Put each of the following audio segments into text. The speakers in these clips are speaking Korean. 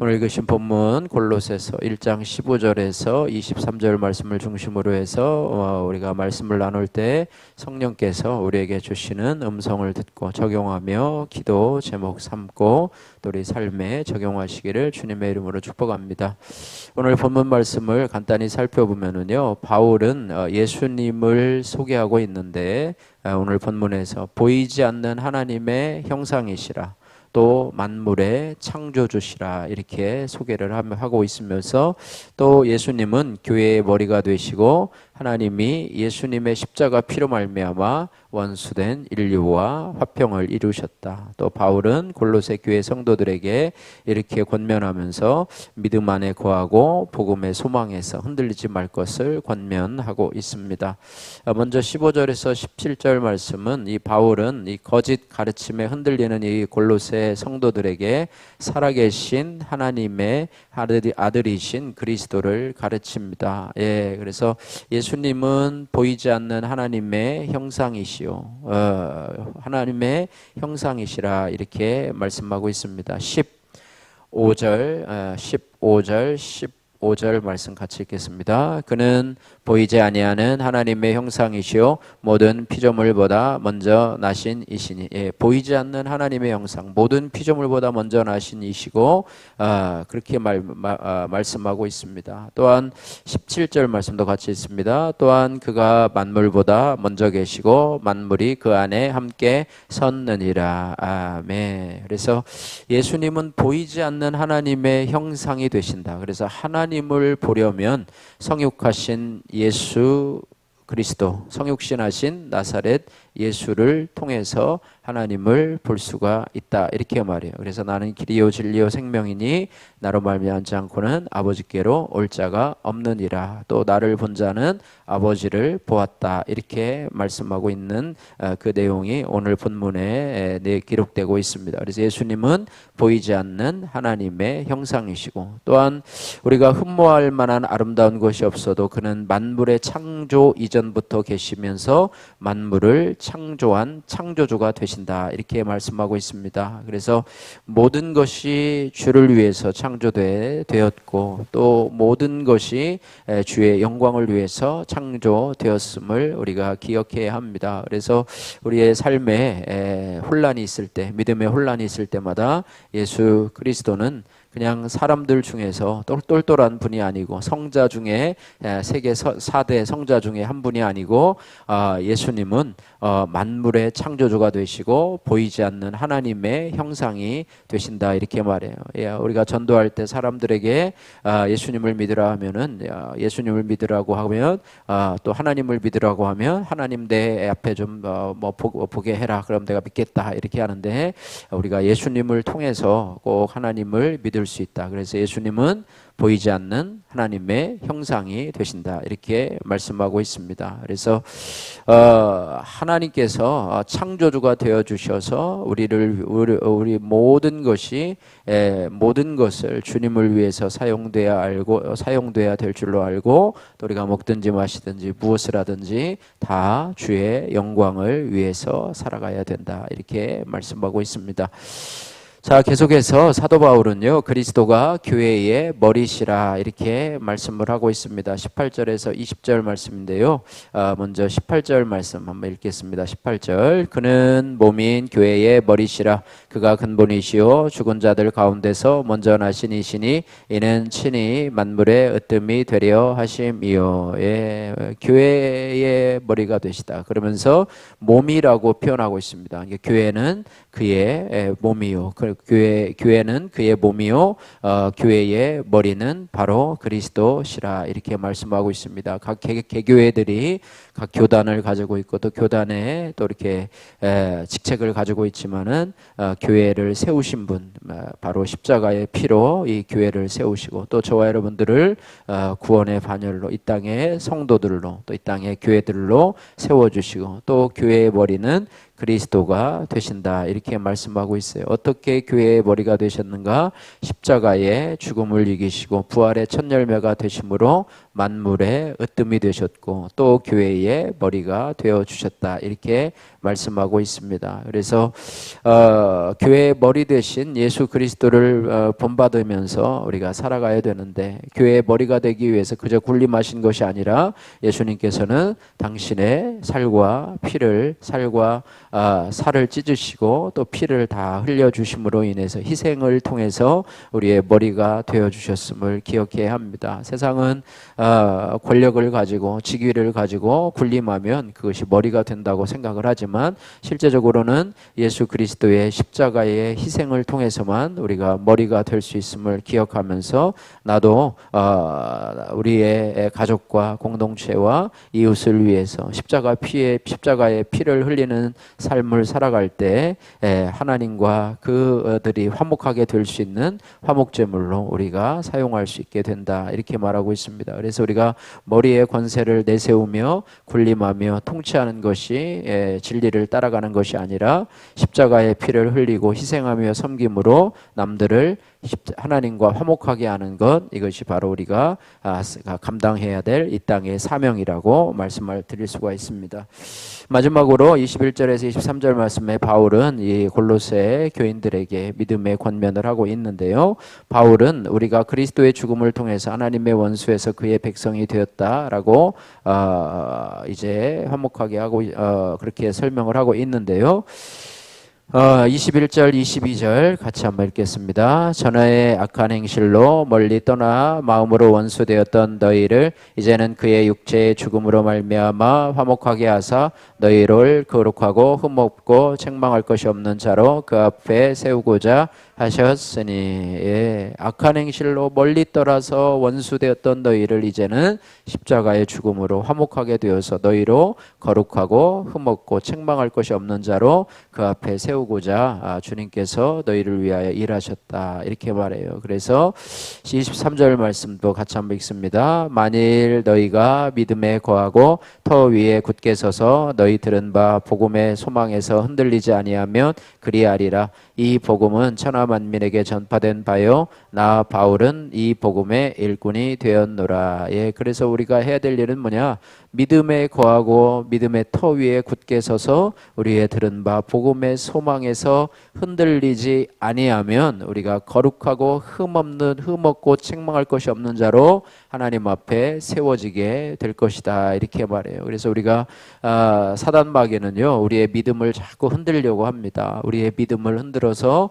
오늘 읽으신 본문 골로새서 1장 15절에서 23절 말씀을 중심으로 해서 우리가 말씀을 나눌 때 성령께서 우리에게 주시는 음성을 듣고 적용하며 기도 제목 삼고 또 우리 삶에 적용하시기를 주님의 이름으로 축복합니다. 오늘 본문 말씀을 간단히 살펴보면은요, 바울은 예수님을 소개하고 있는데 오늘 본문에서 보이지 않는 하나님의 형상이시라, 또 만물의 창조주시라 이렇게 소개를 하고 있으면서, 또 예수님은 교회의 머리가 되시고 하나님이 예수님의 십자가 피로 말미암아 원수된 인류와 화평을 이루셨다. 또 바울은 골로새 교회 성도들에게 이렇게 권면하면서 믿음 안에 거하고 복음의 소망에서 흔들리지 말 것을 권면하고 있습니다. 먼저 15절에서 17절 말씀은 이 바울은 이 거짓 가르침에 흔들리는 이 골로새 성도들에게 살아계신 하나님의 아들이신 그리스도를 가르칩니다. 그래서 예수님은 보이지 않는 하나님의 형상이시오. 하나님의 형상이시라 이렇게 말씀하고 있습니다. 15절 말씀 같이 읽겠습니다. 그는 보이지 아니하는 하나님의 형상이시요 모든 피조물보다 먼저 나신 이시니. 보이지 않는 하나님의 형상, 모든 피조물보다 먼저 나신 이시고 그렇게 말씀하고 있습니다. 또한 17절 말씀도 같이 있습니다. 또한 그가 만물보다 먼저 계시고 만물이 그 안에 함께 섰느니라. 아멘. 그래서 예수님은 보이지 않는 하나님의 형상이 되신다. 그래서 하나님을 보려면 성육하신 예수 그리스도, 성육신하신 나사렛 예수를 통해서 하나님을 볼 수가 있다 이렇게 말해요. 그래서 나는 길이요 진리요 생명이니 나로 말미암지 않고는 아버지께로 올 자가 없느니라. 또 나를 본 자는 아버지를 보았다 이렇게 말씀하고 있는 그 내용이 오늘 본문에 기록되고 있습니다. 그래서 예수님은 보이지 않는 하나님의 형상이시고, 또한 우리가 흠모할 만한 아름다운 것이 없어도 그는 만물의 창조 이전부터 계시면서 만물을 창조한 창조주가 되신다 이렇게 말씀하고 있습니다. 그래서 모든 것이 주를 위해서 창조되었고 또 모든 것이 주의 영광을 위해서 창조되었음을 우리가 기억해야 합니다. 그래서 우리의 삶에 혼란이 있을 때, 믿음의 혼란이 있을 때마다 예수 그리스도는 그냥 사람들 중에서 똘똘한 분이 아니고 성자 중에 세계 4대 성자 중에 한 분이 아니고 예수님은 만물의 창조주가 되시고 보이지 않는 하나님의 형상이 되신다 이렇게 말해요. 우리가 전도할 때 사람들에게 예수님을 믿으라 하면은, 예수님을 믿으라고 하면 또 하나님을 믿으라고 하면 하나님 내 앞에 좀 보게 해라 그럼 내가 믿겠다 이렇게 하는데, 우리가 예수님을 통해서 꼭 하나님을 믿을 수 있다. 그래서 예수님은 보이지 않는 하나님의 형상이 되신다 이렇게 말씀하고 있습니다. 그래서 하나님께서 창조주가 되어 주셔서 우리 모든 것이 모든 것을 주님을 위해서 사용돼야 될 줄로 알고, 또 우리가 먹든지 마시든지 무엇을 하든지 다 주의 영광을 위해서 살아가야 된다 이렇게 말씀하고 있습니다. 자, 계속해서 사도 바울은요, 그리스도가 교회의 머리시라 이렇게 말씀을 하고 있습니다. 18절에서 20절 말씀인데요, 먼저 18절 말씀 한번 읽겠습니다. 18절, 그는 몸인 교회의 머리시라. 그가 근본이시요 죽은 자들 가운데서 먼저 나신 이시니 이는 친히 만물의 으뜸이 되려 하심이요. 교회의 머리가 되시다 그러면서 몸이라고 표현하고 있습니다. 교회는 그의 몸이요, 교회는 그의 몸이요, 교회의 머리는 바로 그리스도시라 이렇게 말씀하고 있습니다. 각 개교회들이 각 교단을 가지고 있고 또 교단에 또 이렇게 직책을 가지고 있지만은 교회를 세우신 분, 바로 십자가의 피로 이 교회를 세우시고, 또 저와 여러분들을 구원의 반열로, 이 땅의 성도들로, 또 이 땅의 교회들로 세워주시고, 또 교회의 머리는 그리스도가 되신다 이렇게 말씀하고 있어요. 어떻게 교회의 머리가 되셨는가? 십자가의 죽음을 이기시고 부활의 첫 열매가 되심으로 만물의 으뜸이 되셨고 또 교회의 머리가 되어 주셨다 이렇게 말씀하고 있습니다. 그래서 교회의 머리 되신 예수 그리스도를 본받으면서 우리가 살아가야 되는데 교회의 머리가 되기 위해서 그저 군림하신 것이 아니라 예수님께서는 당신의 살과 살을 찢으시고 또 피를 다 흘려주심으로 인해서 희생을 통해서 우리의 머리가 되어주셨음을 기억해야 합니다. 세상은 권력을 가지고 직위를 가지고 군림하면 그것이 머리가 된다고 생각을 하지만 실제적으로는 예수 그리스도의 십자가의 희생을 통해서만 우리가 머리가 될 수 있음을 기억하면서 나도 우리의 가족과 공동체와 이웃을 위해서 십자가의 피를 흘리는 삶을 살아갈 때 하나님과 그들이 화목하게 될 수 있는 화목제물로 우리가 사용할 수 있게 된다 이렇게 말하고 있습니다. 그래서 우리가 머리의 권세를 내세우며 군림하며 통치하는 것이 진리를 따라가는 것이 아니라 십자가의 피를 흘리고 희생하며 섬김으로 남들을 하나님과 화목하게 하는 것, 이것이 바로 우리가 감당해야 될 이 땅의 사명이라고 말씀을 드릴 수가 있습니다. 마지막으로 21절에서 23절 말씀에 바울은 이 골로새 교인들에게 믿음의 권면을 하고 있는데요. 바울은 우리가 그리스도의 죽음을 통해서 하나님의 원수에서 그의 백성이 되었다라고 이제 화목하게 하고 그렇게 설명을 하고 있는데요. 21절 22절 같이 한번 읽겠습니다. 전하의 악한 행실로 멀리 떠나 마음으로 원수되었던 너희를 이제는 그의 육체의 죽음으로 말미암아 화목하게 하사 너희를 거룩하고 흠없고 책망할 것이 없는 자로 그 앞에 세우고자 하셨으니 악한 행실로 멀리 떠나서 원수되었던 너희를 이제는 십자가의 죽음으로 화목하게 되어서 너희로 거룩하고 흠없고 책망할 것이 없는 자로 그 앞에 세우고자 주님께서 너희를 위하여 일하셨다 이렇게 말해요. 그래서 23절 말씀도 같이 한번 읽습니다. 만일 너희가 믿음에 거하고 터 위에 굳게 서서 너희 들은 바 복음의 소망에서 흔들리지 아니하면 그리하리라. 이 복음은 천하 만민에게 전파된 바요 나 바울은 이 복음의 일꾼이 되었노라. 그래서 우리가 해야 될 일은 뭐냐? 믿음에 거하고 믿음의 터 위에 굳게 서서 우리의 들은 바 복음의 소망에서 흔들리지 아니하면 우리가 거룩하고 흠없고 책망할 것이 없는 자로 하나님 앞에 세워지게 될 것이다 이렇게 말해요. 그래서 우리가 사단 마귀는요 우리의 믿음을 자꾸 흔들려고 합니다. 우리의 믿음을 흔들어서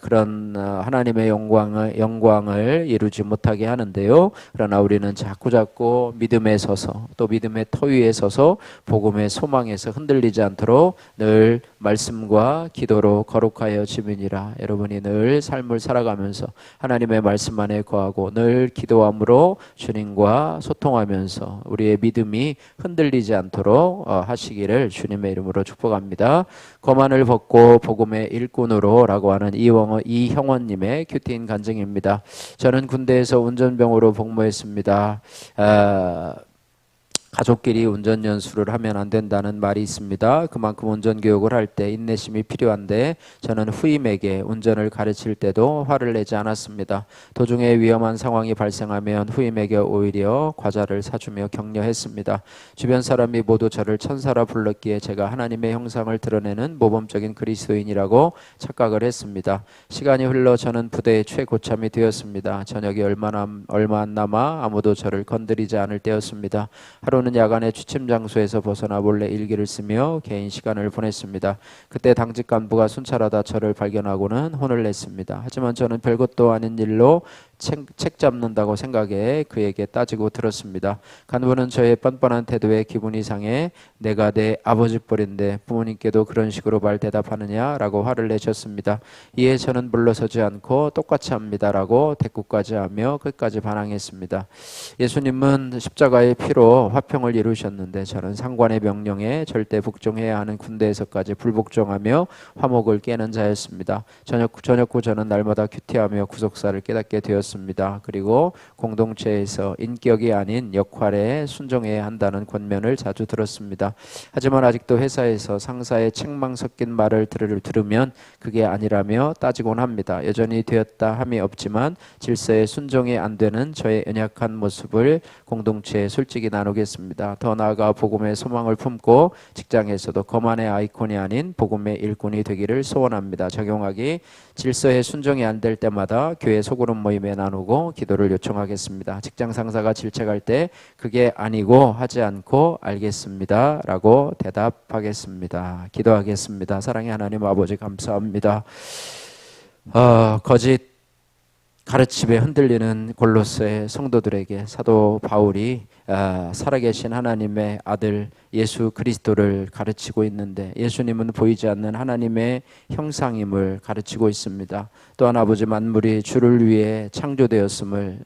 그런 하나님의 영광을 이루지 못하게 하는데요. 그러나 우리는 자꾸 믿음에 서서 또 믿음의 터 위에 서서 복음의 소망에서 흔들리지 않도록 늘 말씀과 기도로 거룩하여 지으니라. 여러분이 늘 삶을 살아가면서 하나님의 말씀 안에 거하고 늘 기도함으로 주님과 소통하면서 우리의 믿음이 흔들리지 않도록 하시기를 주님의 이름으로 축복합니다. 거만을 벗고 복음의 일꾼으로 라고 하는 이형원님의 큐티인 간증입니다. 저는 군대에서 운전병으로 복무했습니다. 가족끼리 운전 연수를 하면 안 된다는 말이 있습니다. 그만큼 운전 교육을 할 때 인내심이 필요한데 저는 후임에게 운전을 가르칠 때도 화를 내지 않았습니다. 도중에 위험한 상황이 발생하면 후임에게 오히려 과자를 사주며 격려했습니다. 주변 사람이 모두 저를 천사라 불렀기에 제가 하나님의 형상을 드러내는 모범적인 그리스도인이라고 착각을 했습니다. 시간이 흘러 저는 부대의 최고참이 되었습니다. 저녁이 얼마 안 남아 아무도 저를 건드리지 않을 때였습니다. 하루는 야간에 취침 장소에서 벗어나 몰래 일기를 쓰며 개인 시간을 보냈습니다. 그때 당직 간부가 순찰하다 저를 발견하고는 혼을 냈습니다. 하지만 저는 별것도 아닌 일로 책 잡는다고 생각해 그에게 따지고 들었습니다. 간부는 저의 뻔뻔한 태도에 기분이 상해 내가 내 아버지 뻘인데 부모님께도 그런 식으로 말 대답하느냐라고 화를 내셨습니다. 이에 저는 물러서지 않고 똑같이 합니다라고 대꾸까지 하며 끝까지 반항했습니다. 예수님은 십자가의 피로 화평을 이루셨는데 저는 상관의 명령에 절대 복종해야 하는 군대에서까지 불복종하며 화목을 깨는 자였습니다. 저녁 후 저는 날마다 큐티하며 구속사를 깨닫게 되었습니다. 들었습니다. 그리고 공동체에서 인격이 아닌 역할에 순종해야 한다는 권면을 자주 들었습니다. 하지만 아직도 회사에서 상사의 책망 섞인 말을 들으면 그게 아니라며 따지곤 합니다. 여전히 되었다 함이 없지만 질서에 순종이 안 되는 저의 연약한 모습을 공동체에 솔직히 나누겠습니다. 더 나아가 복음의 소망을 품고 직장에서도 거만의 아이콘이 아닌 복음의 일꾼이 되기를 소원합니다. 적용하기: 질서에 순종이 안 될 때마다 교회 소그룹 모임에 나누고 기도를 요청하겠습니다. 직장 상사가 질책할 때 그게 아니고 하지 않고 알겠습니다 라고 대답하겠습니다. 기도하겠습니다. 사랑의 하나님 아버지, 감사합니다. 거짓 가르침에 흔들리는 골로새 성도들에게 사도 바울이 살아계신 하나님의 아들 예수 그리스도를 가르치고 있는데, 예수님은 보이지 않는 하나님의 형상임을 가르치고 있습니다. 또한 아버지, 만물이 주를 위해 창조되었음을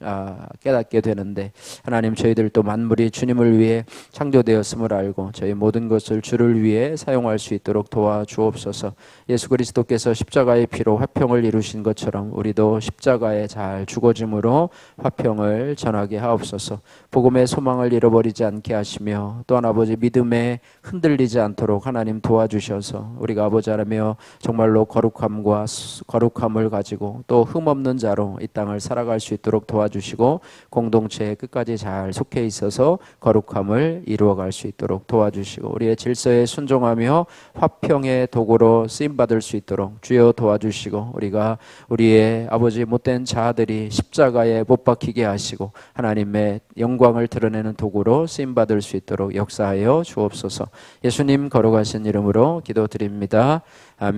깨닫게 되는데, 하나님, 저희들도 만물이 주님을 위해 창조되었음을 알고 저희 모든 것을 주를 위해 사용할 수 있도록 도와주옵소서. 예수 그리스도께서 십자가의 피로 화평을 이루신 것처럼 우리도 십자가에 잘 죽어짐으로 화평을 전하게 하옵소서. 복음의 소망을 잃어버리지 않게 하시며, 또한 아버지, 믿음에 흔들리지 않도록 하나님 도와주셔서 우리가 아버지 하나며 정말로 거룩함을 가지고 또 흠없는 자로 이 땅을 살아갈 수 있도록 도와주시고, 공동체에 끝까지 잘 속해 있어서 거룩함을 이루어갈 수 있도록 도와주시고, 우리의 질서에 순종하며 화평의 도구로 쓰임받을 수 있도록 주여 도와주시고, 우리가 우리의 아버지 못된 자아들이 십자가에 못 박히게 하시고 하나님의 영광을 드러내는 도구로 쓰임받을 수 있도록 역사하여 주옵소서. 예수님 거룩하신 이름으로 기도드립니다. 아멘.